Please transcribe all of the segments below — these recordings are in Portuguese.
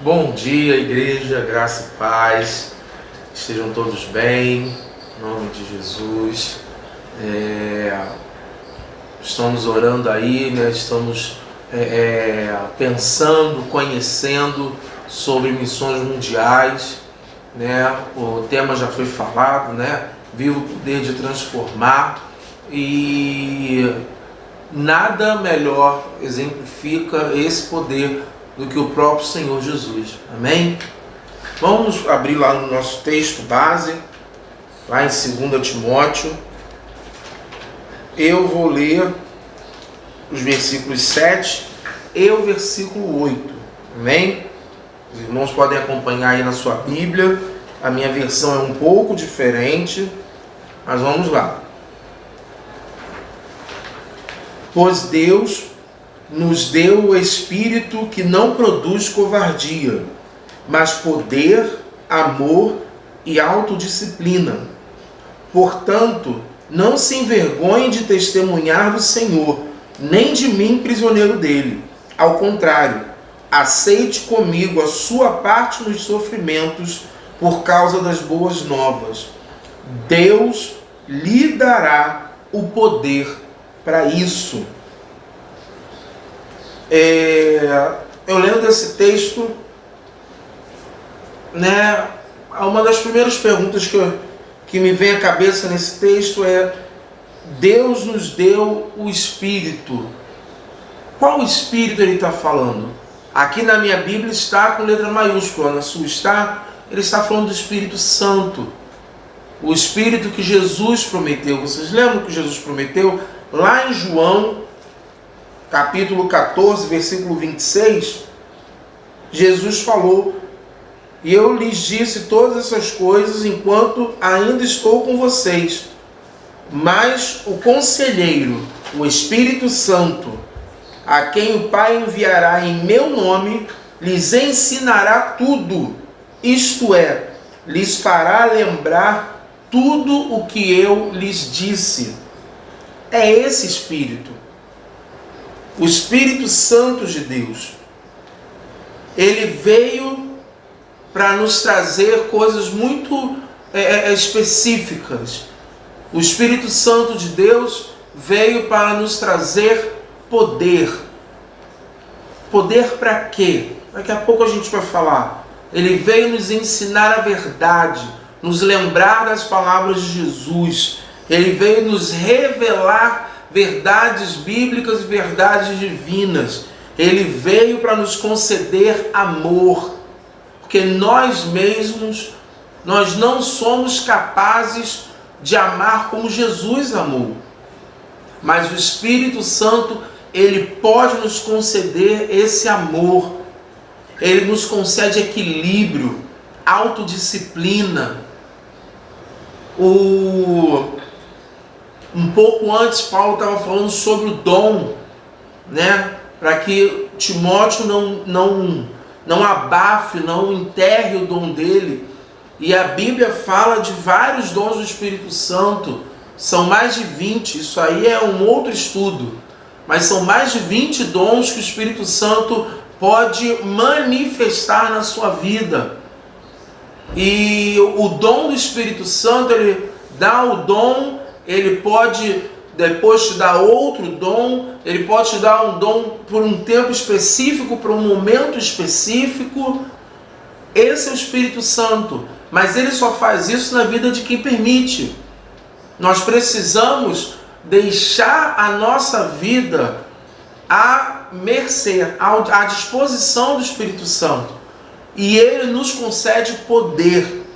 Bom dia, igreja, graça e paz, estejam todos bem, em nome de Jesus. Estamos orando aí, né? Estamos pensando, conhecendo sobre missões mundiais, né? O tema já foi falado, né? Viva o poder de transformar, e nada melhor exemplifica esse poder do que o próprio Senhor Jesus. Amém? Vamos abrir lá no nosso texto base, lá em 2 Timóteo. Eu vou ler os versículos 7 e o versículo 8. Amém? Os irmãos podem acompanhar aí na sua Bíblia. A minha versão é um pouco diferente, mas vamos lá. Pois Deus nos deu o Espírito que não produz covardia, mas poder, amor e autodisciplina. Portanto, não se envergonhe de testemunhar do Senhor, nem de mim, prisioneiro dele. Ao contrário, aceite comigo a sua parte nos sofrimentos por causa das boas novas. Deus lhe dará o poder para isso. Eu lendo esse texto, né, uma das primeiras perguntas que me vem à cabeça nesse texto é: Deus nos deu o Espírito. Qual Espírito ele está falando? Aqui na minha Bíblia está com letra maiúscula, na sua está, ele está falando do Espírito Santo. O Espírito que Jesus prometeu. Vocês lembram que Jesus prometeu? Lá em João, capítulo 14, versículo 26, Jesus falou: e eu lhes disse todas essas coisas enquanto ainda estou com vocês. Mas o Conselheiro, o Espírito Santo, a quem o Pai enviará em meu nome, lhes ensinará tudo, isto é, lhes fará lembrar tudo o que eu lhes disse. É esse Espírito, o Espírito Santo de Deus. Ele veio para nos trazer coisas muito específicas. O Espírito Santo de Deus veio para nos trazer poder. Poder para quê? Daqui a pouco a gente vai falar. Ele veio nos ensinar a verdade, nos lembrar das palavras de Jesus. Ele veio nos revelar verdades bíblicas e verdades divinas. Ele veio para nos conceder amor. Porque nós mesmos, nós não somos capazes de amar como Jesus amou. Mas o Espírito Santo, ele pode nos conceder esse amor. Ele nos concede equilíbrio, autodisciplina. Um pouco antes, Paulo estava falando sobre o dom, né? Para que Timóteo não abafe, não enterre o dom dele. E a Bíblia fala de vários dons do Espírito Santo. São mais de 20, isso aí é um outro estudo. Mas são mais de 20 dons que o Espírito Santo pode manifestar na sua vida. E o dom do Espírito Santo, ele dá o dom, ele pode depois te dar outro dom, ele pode te dar um dom por um tempo específico, por um momento específico. Esse é o Espírito Santo, mas ele só faz isso na vida de quem permite. Nós precisamos deixar a nossa vida à mercê, à disposição do Espírito Santo. E ele nos concede poder.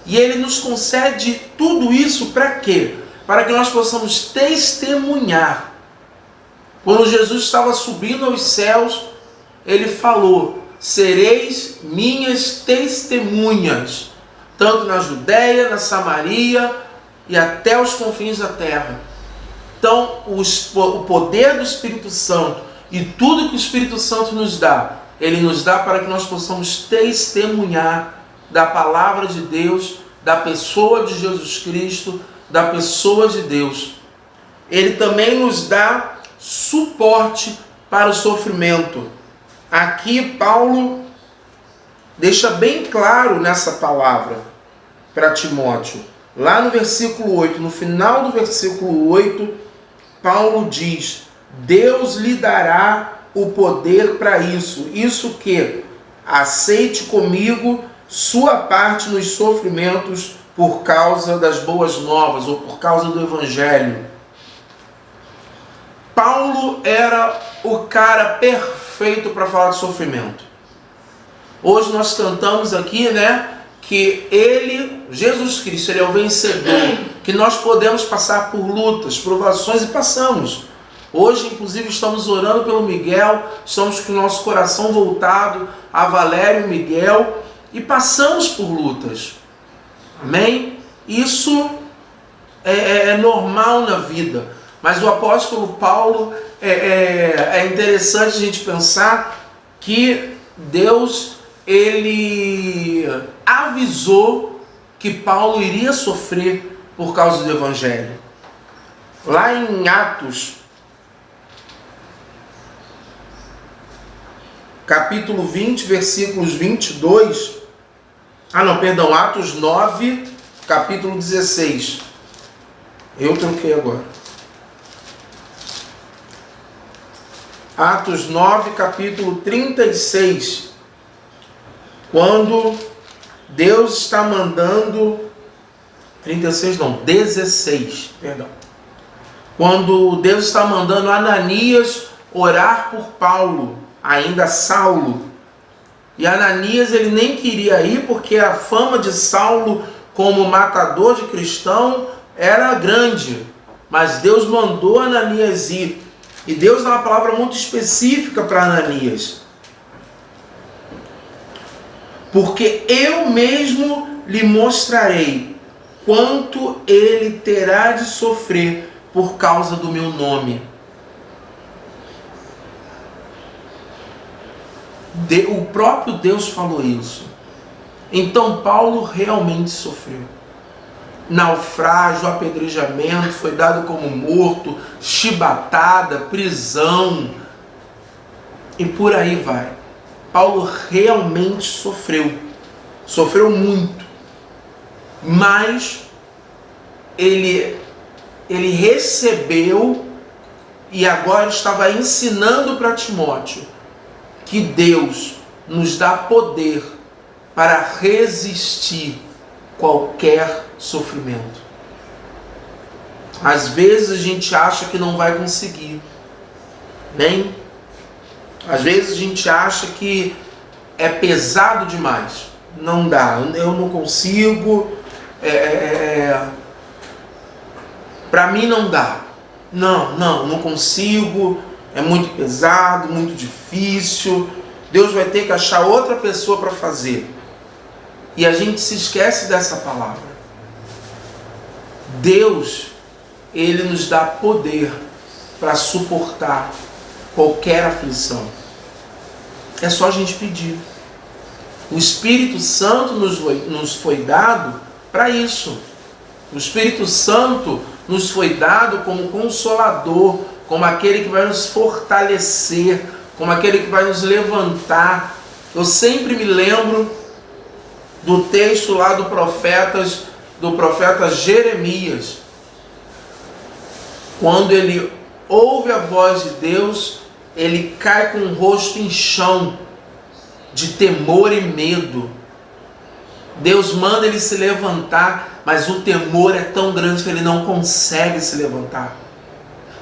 E ele nos concede tudo isso para quê? Para que nós possamos testemunhar. Quando Jesus estava subindo aos céus, ele falou: sereis minhas testemunhas, tanto na Judéia, na Samaria e até os confins da terra. Então, o poder do Espírito Santo e tudo que o Espírito Santo nos dá, ele nos dá para que nós possamos testemunhar da palavra de Deus, da pessoa de Jesus Cristo, da pessoa de Deus. Ele também nos dá suporte para o sofrimento. Aqui Paulo deixa bem claro nessa palavra para Timóteo. Lá no versículo 8, no final do versículo 8, Paulo diz: Deus lhe dará o poder para isso. Isso que? Aceite comigo sua parte nos sofrimentos por causa das boas novas ou por causa do Evangelho. Paulo era o cara perfeito para falar de sofrimento. Hoje nós cantamos aqui, que ele, Jesus Cristo, ele é o vencedor, que nós podemos passar por lutas, provações, e passamos. Hoje, inclusive, estamos orando pelo Miguel, estamos com o nosso coração voltado a Valério e Miguel, e passamos por lutas. Amém? Isso é normal na vida. Mas o apóstolo Paulo, é interessante a gente pensar que Deus, ele avisou que Paulo iria sofrer por causa do Evangelho. Lá em Atos, capítulo 20, versículos 22... Atos 9, capítulo 16. Eu troquei agora. Atos 9, capítulo 36. Quando Deus está mandando... 16, perdão. Quando Deus está mandando Ananias orar por Paulo, ainda Saulo. E Ananias, ele nem queria ir porque a fama de Saulo como matador de cristão era grande. Mas Deus mandou Ananias ir. E Deus dá uma palavra muito específica para Ananias. Porque eu mesmo lhe mostrarei quanto ele terá de sofrer por causa do meu nome. O próprio Deus falou isso. Então Paulo realmente sofreu. Naufrágio, apedrejamento, foi dado como morto, chibatada, prisão e por aí vai. Paulo realmente sofreu muito, mas ele recebeu e agora estava ensinando para Timóteo que Deus nos dá poder para resistir qualquer sofrimento. Às vezes a gente acha que não vai conseguir, às vezes a gente acha que é pesado demais, não dá, eu não consigo, para mim não dá, não consigo, é muito pesado, muito difícil, Deus vai ter que achar outra pessoa para fazer. E a gente se esquece dessa palavra. Deus, ele nos dá poder para suportar qualquer aflição. É só a gente pedir. O Espírito Santo nos foi dado para isso. O Espírito Santo nos foi dado como consolador, como aquele que vai nos fortalecer, como aquele que vai nos levantar. Eu sempre me lembro do texto lá do profeta Jeremias, quando ele ouve a voz de Deus, ele cai com o rosto em chão, de temor e medo. Deus manda ele se levantar, mas o temor é tão grande que ele não consegue se levantar.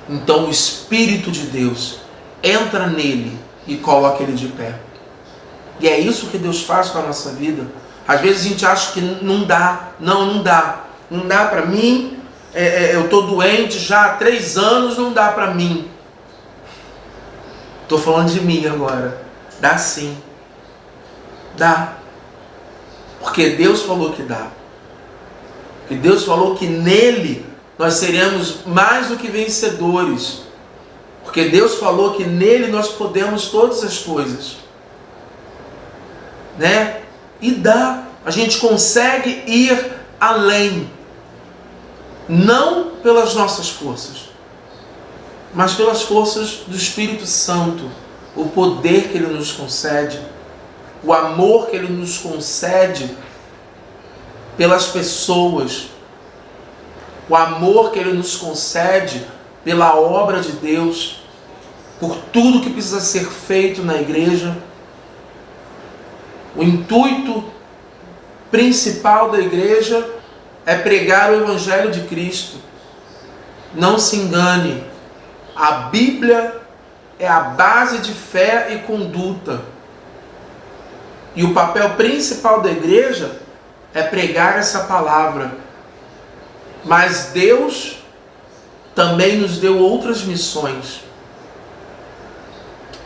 Então o Espírito de Deus entra nele e coloca ele de pé. E é isso que Deus faz com a nossa vida. Às vezes a gente acha que não dá. Não dá para mim. Eu estou doente já há 3 anos, não dá para mim. Estou falando de mim agora. Dá sim. Dá. Porque Deus falou que dá. Porque Deus falou que nele nós seremos mais do que vencedores. Porque Deus falou que nele nós podemos todas as coisas. E dá. A gente consegue ir além. Não pelas nossas forças, mas pelas forças do Espírito Santo. O poder que ele nos concede. o amor que Ele nos concede pelas pessoas, o amor que Ele nos concede pela obra de Deus, por tudo que precisa ser feito na igreja. O intuito principal da igreja é pregar o Evangelho de Cristo. Não se engane, a Bíblia é a base de fé e conduta. E o papel principal da igreja é pregar essa palavra. Mas Deus também nos deu outras missões.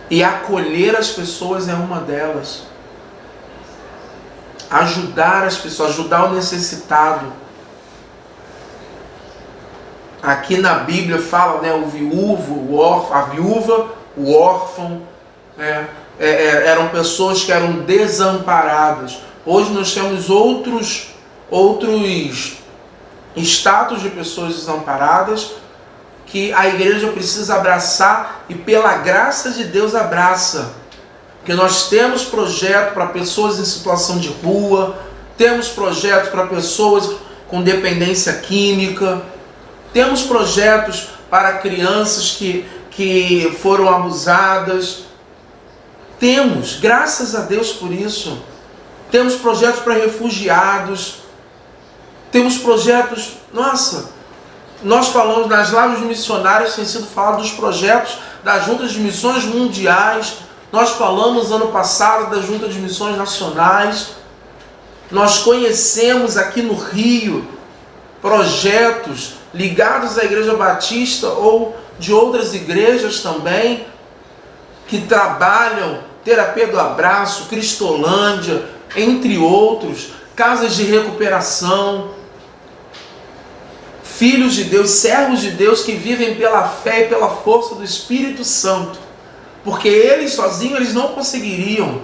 E acolher as pessoas é uma delas. Ajudar as pessoas, ajudar o necessitado. Aqui na Bíblia fala, né, o viúvo, o órfão, a viúva, o órfão, eram pessoas que eram desamparadas. Hoje nós temos outros status de pessoas desamparadas que a igreja precisa abraçar e pela graça de Deus abraça. Porque nós temos projeto para pessoas em situação de rua, temos projetos para pessoas com dependência química, temos projetos para crianças que foram abusadas. Temos, graças a Deus por isso. Temos projetos para refugiados. Temos projetos, nós falamos nas lives missionárias, tem sido falado dos projetos das juntas de missões mundiais. Nós falamos ano passado da junta de missões nacionais. Nós conhecemos aqui no Rio projetos ligados à Igreja Batista ou de outras igrejas também, que trabalham Terapia do Abraço, Cristolândia, entre outros, casas de recuperação, filhos de Deus, servos de Deus que vivem pela fé e pela força do Espírito Santo, porque eles sozinhos eles não conseguiriam.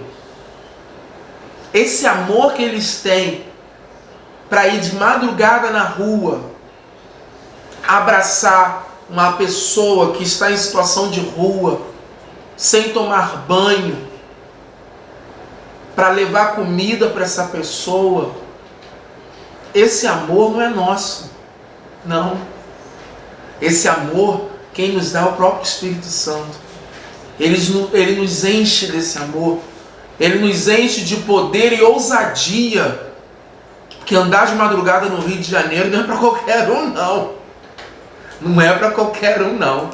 Esse amor que eles têm para ir de madrugada na rua, abraçar uma pessoa que está em situação de rua, sem tomar banho, para levar comida para essa pessoa, esse amor não é nosso, não. Esse amor, quem nos dá é o próprio Espírito Santo. Ele nos enche desse amor, Ele nos enche de poder e ousadia, porque andar de madrugada no Rio de Janeiro não é para qualquer um, não. Não é para qualquer um, não.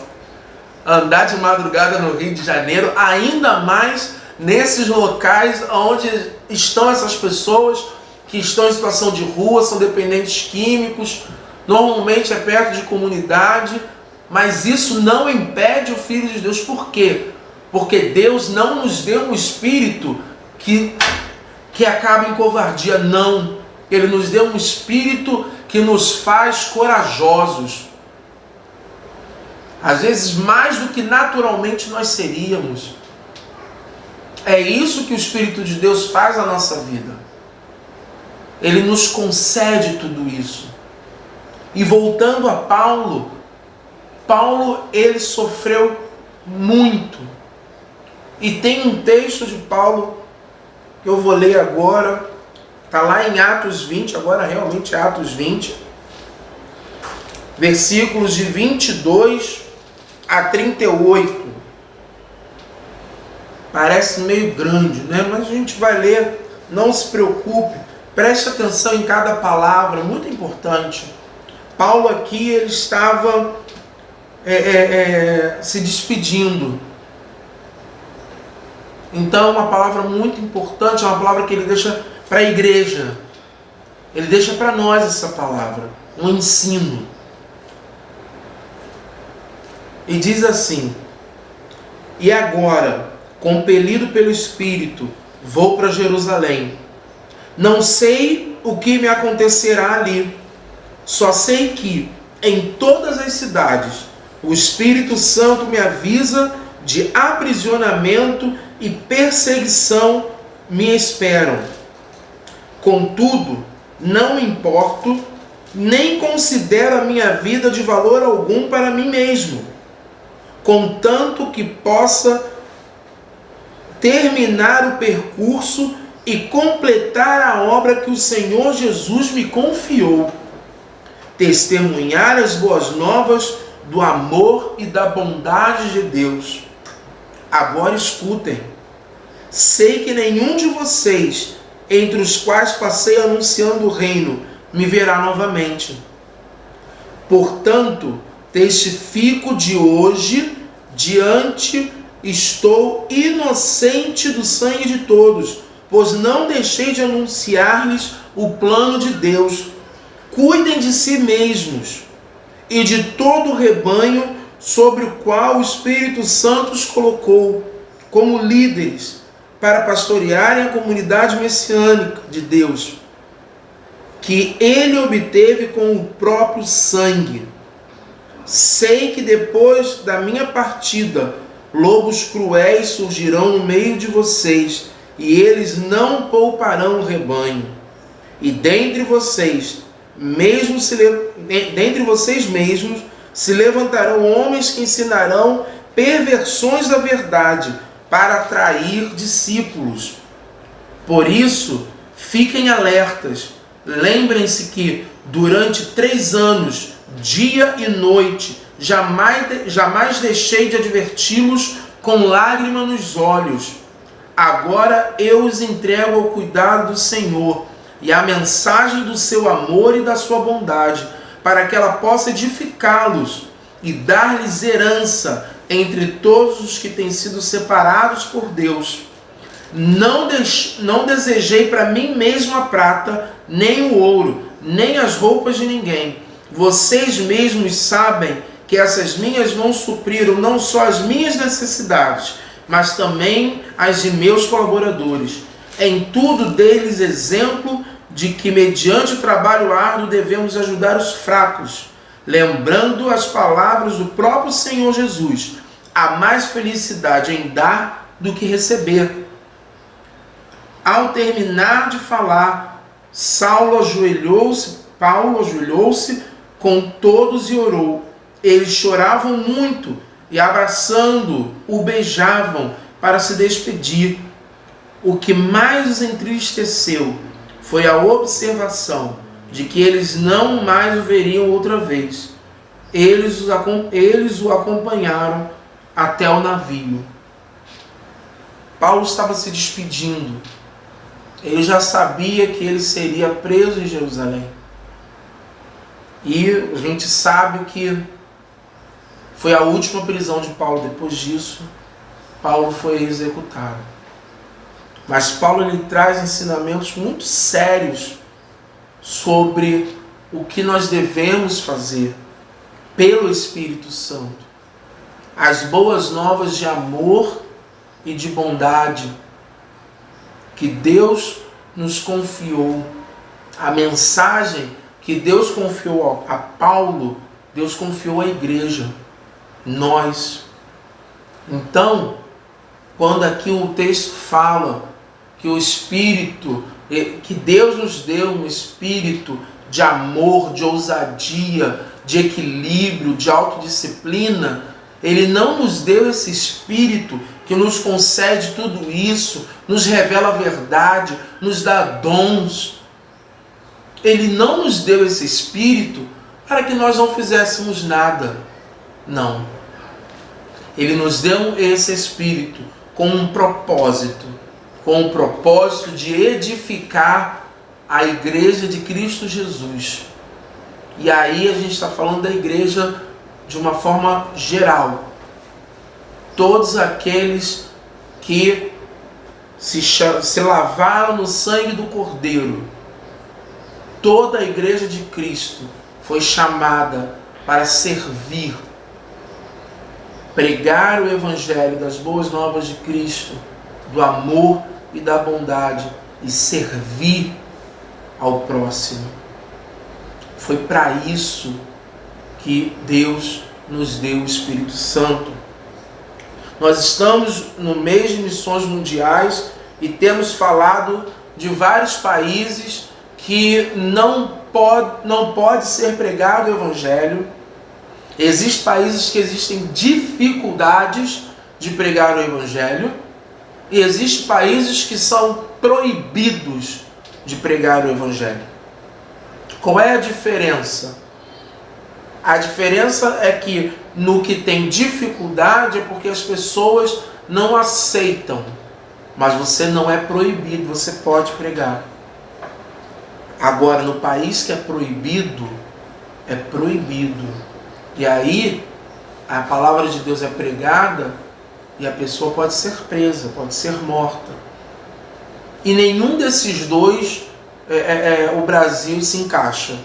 Andar de madrugada no Rio de Janeiro, ainda mais nesses locais onde estão essas pessoas que estão em situação de rua, são dependentes químicos, normalmente é perto de comunidade, mas isso não impede o Filho de Deus. Por quê? Porque Deus não nos deu um espírito que acaba em covardia, não. Ele nos deu um espírito que nos faz corajosos. Às vezes mais do que naturalmente nós seríamos. É isso que o Espírito de Deus faz na nossa vida. Ele nos concede tudo isso. E voltando a Paulo, ele sofreu muito. E tem um texto de Paulo que eu vou ler agora, está lá em Atos 20, agora realmente é Atos 20, versículos de 22 a 38. Parece meio grande, né? Mas a gente vai ler, não se preocupe, preste atenção em cada palavra, muito importante. Paulo aqui, ele estava se despedindo. Então é uma palavra muito importante, é uma palavra que ele deixa para a igreja. Ele deixa para nós essa palavra, um ensino. E diz assim: e agora, compelido pelo Espírito, vou para Jerusalém. Não sei o que me acontecerá ali. Só sei que, em todas as cidades, o Espírito Santo me avisa de aprisionamento e perseguição me esperam. Contudo, não me importo, nem considero a minha vida de valor algum para mim mesmo, contanto que possa terminar o percurso e completar a obra que o Senhor Jesus me confiou. Testemunhar as boas novas do amor e da bondade de Deus. Agora escutem. Sei que nenhum de vocês, entre os quais passei anunciando o reino, me verá novamente. Portanto, testifico de hoje diante, estou inocente do sangue de todos, pois não deixei de anunciar-lhes o plano de Deus. Cuidem de si mesmos e de todo o rebanho sobre o qual o Espírito Santo os colocou como líderes para pastorearem a comunidade messiânica de Deus, que ele obteve com o próprio sangue. Sei que depois da minha partida, lobos cruéis surgirão no meio de vocês, e eles não pouparão o rebanho. E dentre vocês mesmos se levantarão homens que ensinarão perversões da verdade para atrair discípulos. Por isso, fiquem alertas. Lembrem-se que durante 3 anos, dia e noite, jamais deixei de adverti-los com lágrima nos olhos. Agora eu os entrego ao cuidado do Senhor e à mensagem do seu amor e da sua bondade, para que ela possa edificá-los e dar-lhes herança entre todos os que têm sido separados por Deus. Não desejei para mim mesmo a prata, nem o ouro, nem as roupas de ninguém. Vocês mesmos sabem que essas minhas mãos supriram não só as minhas necessidades, mas também as de meus colaboradores. Em tudo deles exemplo de que mediante o trabalho árduo devemos ajudar os fracos, lembrando as palavras do próprio Senhor Jesus: há mais felicidade em dar do que receber. Ao terminar de falar, Paulo ajoelhou-se com todos e orou. Eles choravam muito e, abraçando-o, o beijavam para se despedir. O que mais os entristeceu foi a observação de que eles não mais o veriam outra vez. Eles o acompanharam até o navio. Paulo estava se despedindo. Ele já sabia que ele seria preso em Jerusalém. E a gente sabe que foi a última prisão de Paulo. Depois disso, Paulo foi executado. Mas Paulo ele traz ensinamentos muito sérios sobre o que nós devemos fazer pelo Espírito Santo. As boas novas de amor e de bondade que Deus nos confiou. A mensagem que Deus confiou a Paulo, Deus confiou à igreja, nós. Então, quando aqui o texto fala que o Espírito, que Deus nos deu um espírito de amor, de ousadia, de equilíbrio, de autodisciplina, Ele não nos deu esse espírito que nos concede tudo isso, nos revela a verdade, nos dá dons. Ele não nos deu esse espírito para que nós não fizéssemos nada. Não. Ele nos deu esse espírito com um propósito, com o propósito de edificar a igreja de Cristo Jesus. E aí a gente está falando da igreja de uma forma geral. Todos aqueles que se lavaram no sangue do Cordeiro. Toda a igreja de Cristo foi chamada para servir, pregar o Evangelho das boas novas de Cristo, do amor e da bondade, e servir ao próximo. Foi para isso que Deus nos deu o Espírito Santo. Nós estamos no mês de missões mundiais e temos falado de vários países que não pode ser pregado o Evangelho. Existem países que existem dificuldades de pregar o Evangelho. E existem países que são proibidos de pregar o Evangelho. Qual é a diferença? A diferença é que no que tem dificuldade é porque as pessoas não aceitam. Mas você não é proibido, você pode pregar. Agora, no país que é proibido. E aí, a palavra de Deus é pregada e a pessoa pode ser presa, pode ser morta. E nenhum desses dois o Brasil se encaixa.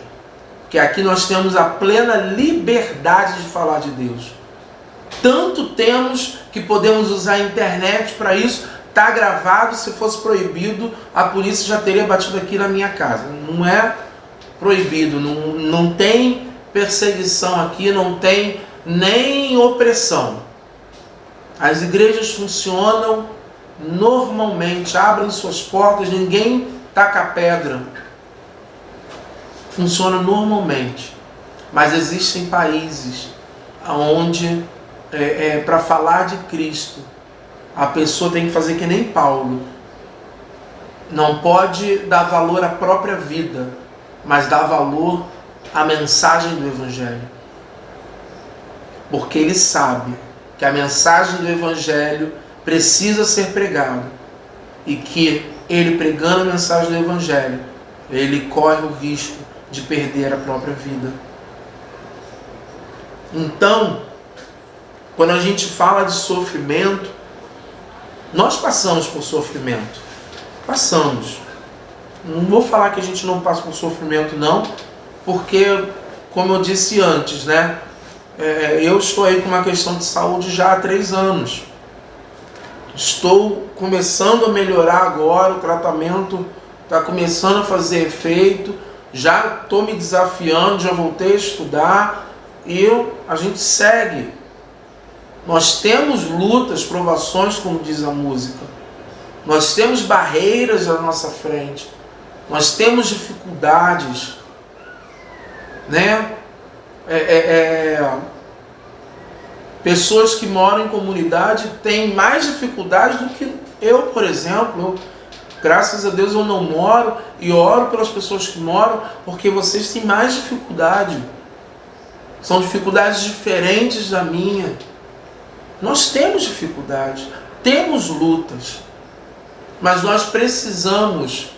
Porque aqui nós temos a plena liberdade de falar de Deus. Tanto temos que podemos usar a internet para isso. Está gravado, se fosse proibido, a polícia já teria batido aqui na minha casa. Não é proibido, não tem perseguição aqui, não tem nem opressão. As igrejas funcionam normalmente, abrem suas portas, ninguém taca pedra. Funciona normalmente. Mas existem países onde, para falar de Cristo, a pessoa tem que fazer que nem Paulo. Não pode dar valor à própria vida, mas dar valor à mensagem do Evangelho. Porque ele sabe que a mensagem do Evangelho precisa ser pregada. E que ele pregando a mensagem do Evangelho, ele corre o risco de perder a própria vida. Então, quando a gente fala de sofrimento, nós passamos por sofrimento. Passamos. Não vou falar que a gente não passa por sofrimento, não, porque, como eu disse antes, né? Eu estou aí com uma questão de saúde já há 3 anos. Estou começando a melhorar agora, o tratamento está começando a fazer efeito, já estou me desafiando, já voltei a estudar e a gente segue. Nós temos lutas, provações, como diz a música. Nós temos barreiras à nossa frente. Nós temos dificuldades, né? Pessoas que moram em comunidade têm mais dificuldade do que eu, por exemplo. Graças a Deus eu não moro e oro pelas pessoas que moram, porque vocês têm mais dificuldade. São dificuldades diferentes da minha. Nós temos dificuldade, temos lutas, mas nós precisamos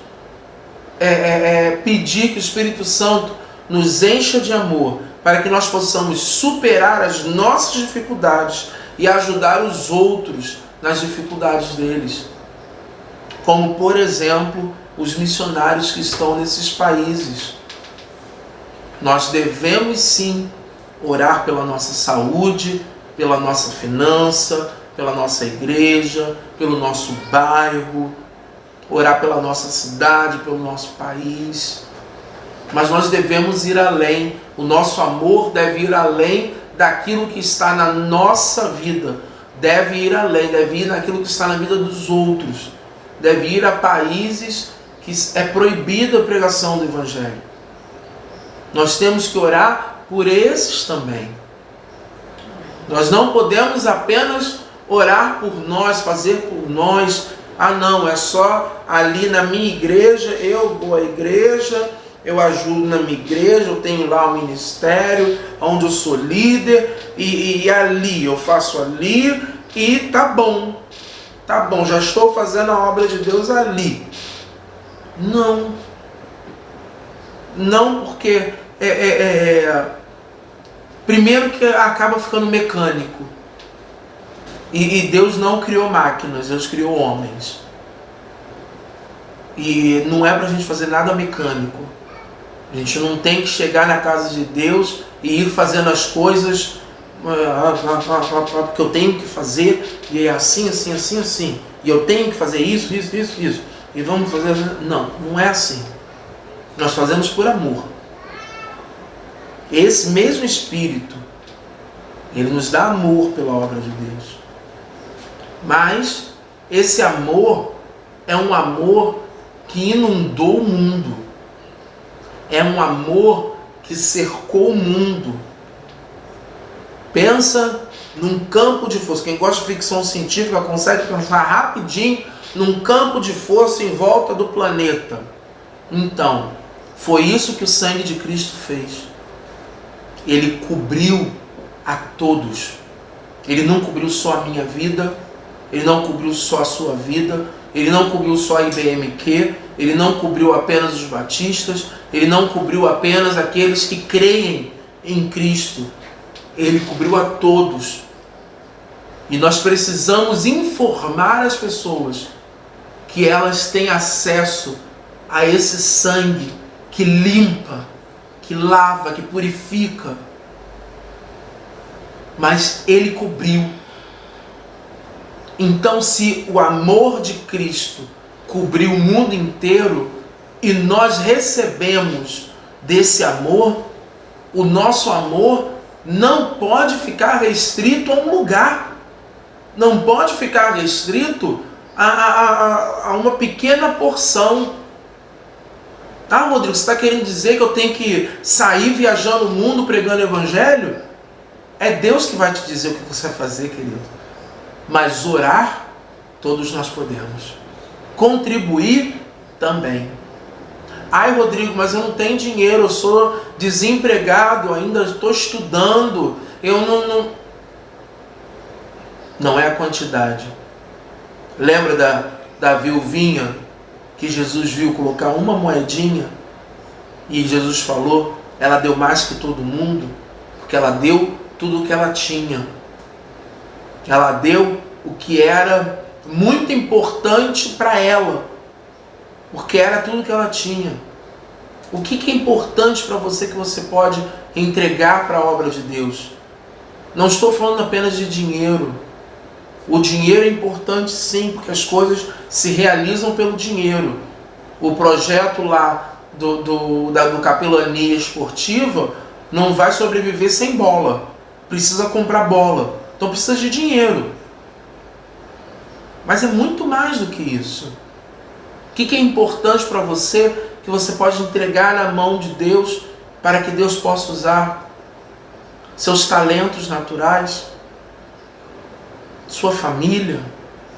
pedir que o Espírito Santo nos encha de amor, para que nós possamos superar as nossas dificuldades e ajudar os outros nas dificuldades deles. Como, por exemplo, os missionários que estão nesses países. Nós devemos sim orar pela nossa saúde, pela nossa finança, pela nossa igreja, pelo nosso bairro, orar pela nossa cidade, pelo nosso país. Mas nós devemos ir além. O nosso amor deve ir além daquilo que está na nossa vida. Deve ir além, deve ir naquilo que está na vida dos outros. Deve ir a países que é proibida a pregação do Evangelho. Nós temos que orar por esses também. Nós não podemos apenas orar por nós, fazer por nós. Ah não, é só ali na minha igreja, eu vou à igreja, eu ajudo na minha igreja, eu tenho lá um ministério, onde eu sou líder, e ali, eu faço ali, e tá bom, já estou fazendo a obra de Deus ali. Não, porque primeiro que acaba ficando mecânico. E Deus não criou máquinas, Deus criou homens. E não é pra gente fazer nada mecânico. A gente não tem que chegar na casa de Deus e ir fazendo as coisas porque eu tenho que fazer, e é assim. E eu tenho que fazer isso. E vamos fazer... Não é assim. Nós fazemos por amor. Esse mesmo Espírito, ele nos dá amor pela obra de Deus. Mas esse amor é um amor que inundou o mundo. É um amor que cercou o mundo. Pensa num campo de força. Quem gosta de ficção científica consegue pensar rapidinho num campo de força em volta do planeta. Então, foi isso que o sangue de Cristo fez. Ele cobriu a todos. Ele não cobriu só a minha vida, ele não cobriu só a sua vida, ele não cobriu só a IBMQ, ele não cobriu apenas os batistas, ele não cobriu apenas aqueles que creem em Cristo. Ele cobriu a todos. E nós precisamos informar as pessoas que elas têm acesso a esse sangue que limpa, que lava, que purifica. Mas ele cobriu. Então, se o amor de Cristo cobriu o mundo inteiro e nós recebemos desse amor, o nosso amor não pode ficar restrito a um lugar. Não pode ficar restrito a uma pequena porção. Ah, Rodrigo, você está querendo dizer que eu tenho que sair viajando o mundo pregando o evangelho? É Deus que vai te dizer o que você vai fazer, querido. Mas orar, todos nós podemos. Contribuir também. Ai, Rodrigo, mas eu não tenho dinheiro, eu sou desempregado, ainda estou estudando. Eu não é a quantidade. Lembra da viuvinha que Jesus viu colocar uma moedinha e Jesus falou, ela deu mais que todo mundo, porque ela deu tudo o que ela tinha. Ela deu o que era muito importante para ela, porque era tudo que ela tinha. O que é importante para você que você pode entregar para a obra de Deus? Não estou falando apenas de dinheiro. O dinheiro é importante sim, porque as coisas se realizam pelo dinheiro. O projeto lá do capelania esportiva não vai sobreviver sem bola. Precisa comprar bola. Então precisa de dinheiro. Mas é muito mais do que isso. O que é importante para você que você pode entregar na mão de Deus para que Deus possa usar? Seus talentos naturais, sua família,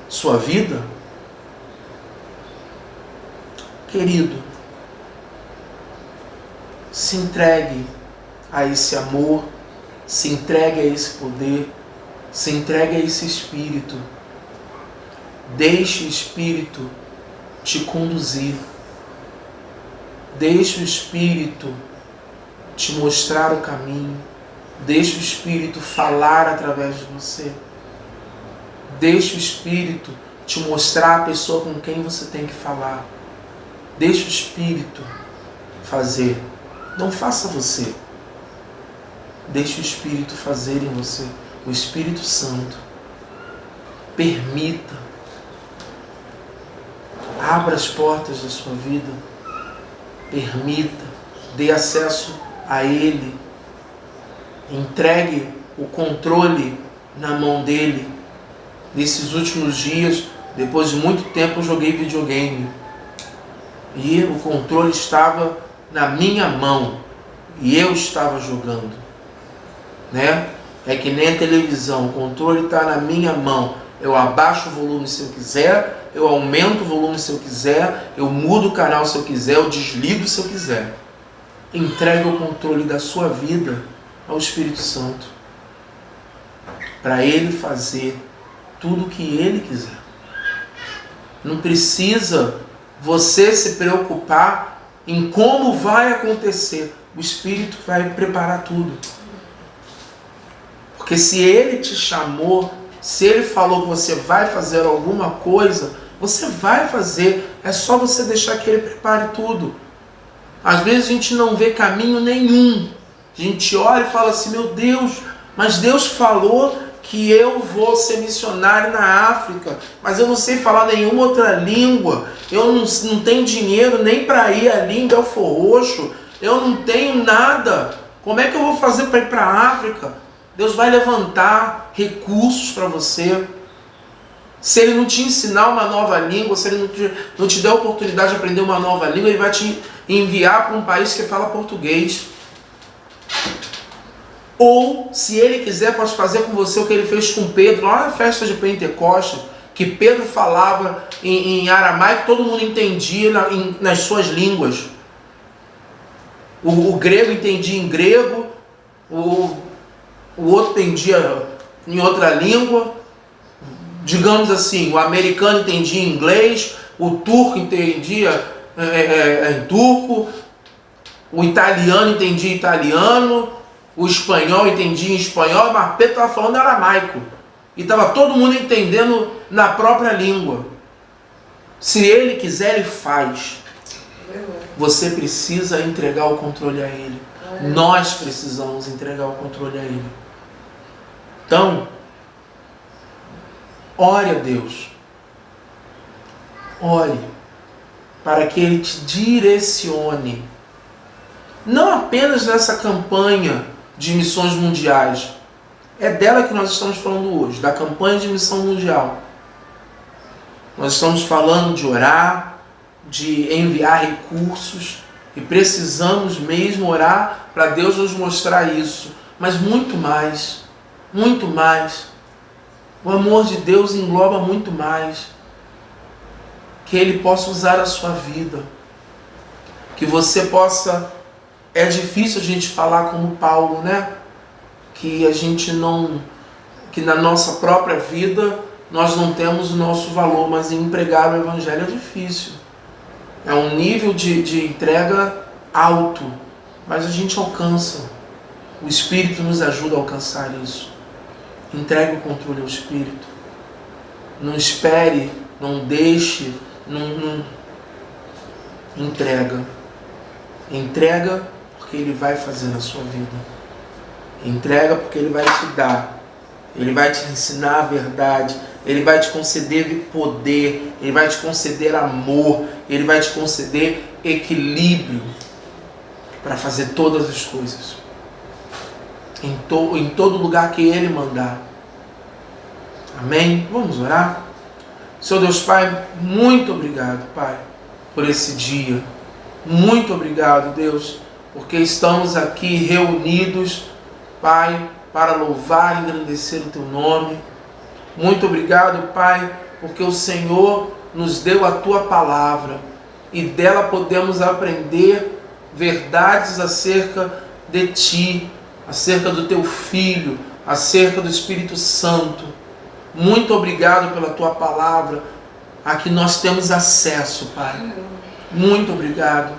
sua vida. Querido, se entregue a esse amor, se entregue a esse poder, se entregue a esse Espírito. Deixe o Espírito te conduzir. Deixe o Espírito te mostrar o caminho. Deixe o Espírito falar através de você. Deixe o Espírito te mostrar a pessoa com quem você tem que falar. Deixe o Espírito fazer. Não faça você. Deixe o Espírito fazer em você. O Espírito Santo. Permita. Abra as portas da sua vida. Permita. Dê acesso a Ele. Entregue o controle na mão dEle. Nesses últimos dias, depois de muito tempo, eu joguei videogame. E o controle estava na minha mão. E eu estava jogando. Né? É que nem a televisão. O controle está na minha mão. Eu abaixo o volume se eu quiser. Eu aumento o volume se eu quiser. Eu mudo o canal se eu quiser. Eu desligo se eu quiser. Entregue o controle da sua vida ao Espírito Santo. Para Ele fazer tudo o que Ele quiser. Não precisa você se preocupar em como vai acontecer. O Espírito vai preparar tudo. Porque se Ele te chamou, se Ele falou que você vai fazer alguma coisa, você vai fazer. É só você deixar que Ele prepare tudo. Às vezes a gente não vê caminho nenhum. A gente olha e fala assim, meu Deus, mas Deus falou que eu vou ser missionário na África, mas eu não sei falar nenhuma outra língua, eu não tenho dinheiro nem para ir ali em Belfor Roxo, eu não tenho nada, como é que eu vou fazer para ir para a África? Deus vai levantar recursos para você. Se Ele não te ensinar uma nova língua, se Ele não te der a oportunidade de aprender uma nova língua, Ele vai te enviar para um país que fala português. Ou, se ele quiser, pode fazer com você o que ele fez com Pedro, lá na festa de Pentecostes, que Pedro falava em aramaico, todo mundo entendia nas suas línguas. O grego entendia em grego, o outro entendia em outra língua. Digamos assim, o americano entendia em inglês, o turco entendia em turco, o italiano entendia em italiano, o espanhol entendia em espanhol, mas Pedro estava falando aramaico. E estava todo mundo entendendo na própria língua. Se ele quiser, ele faz. Você precisa entregar o controle a ele. Nós precisamos entregar o controle a ele. Então, ore a Deus. Ore para que ele te direcione. Não apenas nessa campanha de missões mundiais. É dela que nós estamos falando hoje, da campanha de missão mundial. Nós estamos falando de orar, de enviar recursos, e precisamos mesmo orar para Deus nos mostrar isso. Mas muito mais, muito mais. O amor de Deus engloba muito mais. Que Ele possa usar a sua vida. Que você possa... É difícil a gente falar como Paulo, né? Que a gente não... Que na nossa própria vida nós não temos o nosso valor, mas em pregar o Evangelho é difícil. É um nível de entrega alto, mas a gente alcança. O Espírito nos ajuda a alcançar isso. Entregue o controle ao Espírito. Não espere, não deixe, não... Entrega. Entrega porque Ele vai fazer na sua vida. Entrega porque Ele vai te dar. Ele vai te ensinar a verdade. Ele vai te conceder poder. Ele vai te conceder amor. Ele vai te conceder equilíbrio para fazer todas as coisas. Em todo lugar que Ele mandar. Amém? Vamos orar? Senhor Deus Pai, muito obrigado, Pai, por esse dia. Muito obrigado, Deus, porque estamos aqui reunidos, Pai, para louvar e engrandecer o Teu nome. Muito obrigado, Pai, porque o Senhor nos deu a Tua palavra e dela podemos aprender verdades acerca de Ti, acerca do Teu Filho, acerca do Espírito Santo. Muito obrigado pela Tua palavra, a que nós temos acesso, Pai. Muito obrigado.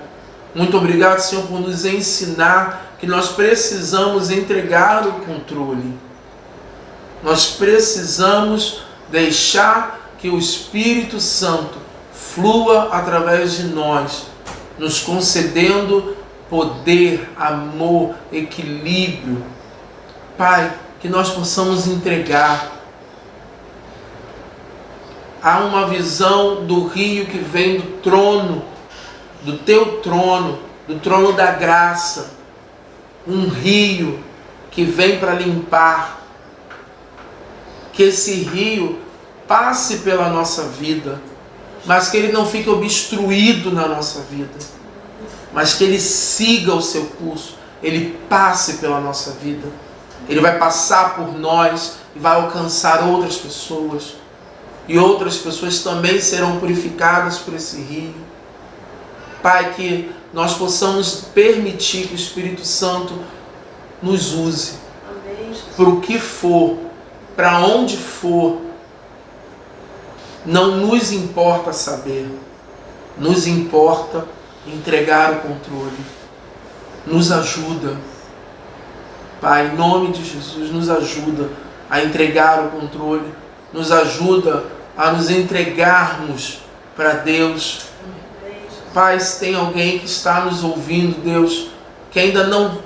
Muito obrigado, Senhor, por nos ensinar que nós precisamos entregar o controle. Nós precisamos deixar que o Espírito Santo flua através de nós, nos concedendo poder, amor, equilíbrio. Pai, que nós possamos entregar. Há uma visão do rio que vem do trono, do Teu trono, do trono da graça. Um rio que vem para limpar. Que esse rio passe pela nossa vida, mas que ele não fique obstruído na nossa vida, mas que ele siga o seu curso, ele passe pela nossa vida. Ele vai passar por nós e vai alcançar outras pessoas. E outras pessoas também serão purificadas por esse rio. Pai, que nós possamos permitir que o Espírito Santo nos use. Para o que for, para onde for, não nos importa saber. Nos importa entregar o controle. Nos ajuda. Pai, em nome de Jesus, nos ajuda a entregar o controle. Nos ajuda a nos entregarmos para Deus. Pai, se tem alguém que está nos ouvindo, Deus, que ainda não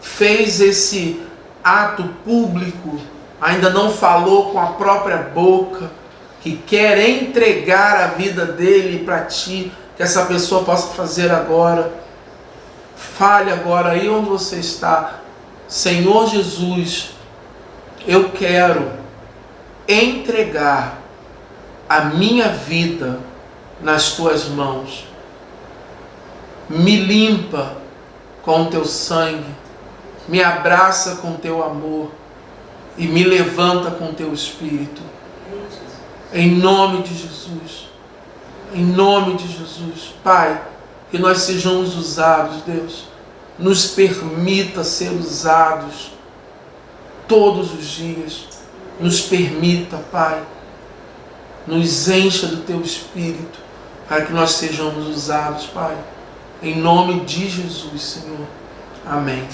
fez esse ato público, ainda não falou com a própria boca, que quer entregar a vida dele para Ti, que essa pessoa possa fazer agora. Fale agora aí onde você está. Senhor Jesus, eu quero entregar a minha vida nas Tuas mãos. Me limpa com o Teu sangue. me abraça com teu amor e me levanta com teu Espírito. Em nome de Jesus. Em nome de Jesus. Pai, que nós sejamos usados, Deus. Nos permita ser usados todos os dias. Nos permita, Pai. Nos encha do teu Espírito para que nós sejamos usados, Pai. Em nome de Jesus, Senhor. Amém.